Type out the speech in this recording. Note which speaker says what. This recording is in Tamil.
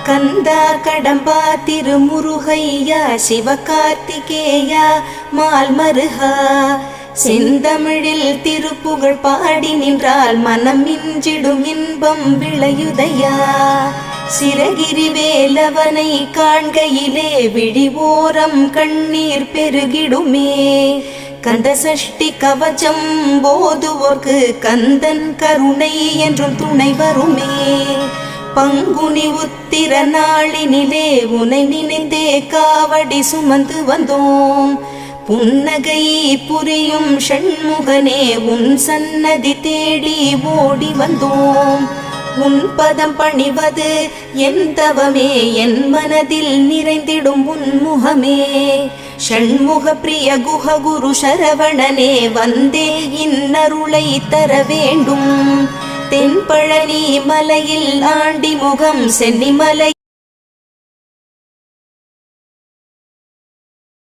Speaker 1: கந்தா கடம்பா திருமுருகையா சிவகார்த்திகேயா மால்மருகா செந்தமிழில் திருப்புகழ் பாடி நின்றால் மனம் மிஞ்சிடும் இன்பம் விளையுதையா. சிரகிரி வேலவனை காண்கையிலே விழிவோரம் கண்ணீர் பெருகிடுமே. கந்த சஷ்டி கவச்சம் போதுவோர்க்கு கந்தன் கருணை என்றும் துணை வருமே. பங்குனி உத்திர நாளினிலே உனை நினைந்தே காவடி சுமந்து வந்தோம். புன்னகை புரியும் ஷண்முகனே உன் சன்னதி தேடி ஓடி வந்தோம். உன் பதம் பணிவது என் தவமே, என் மனதில் நிறைந்திடும் உன் முகமே. ஷண்முக பிரிய குஹ குரு சரவணனே வந்தே இன்னருளை தர வேண்டும். தென்பழனி மலையில் ஆண்டி முகம் சென்னிமலை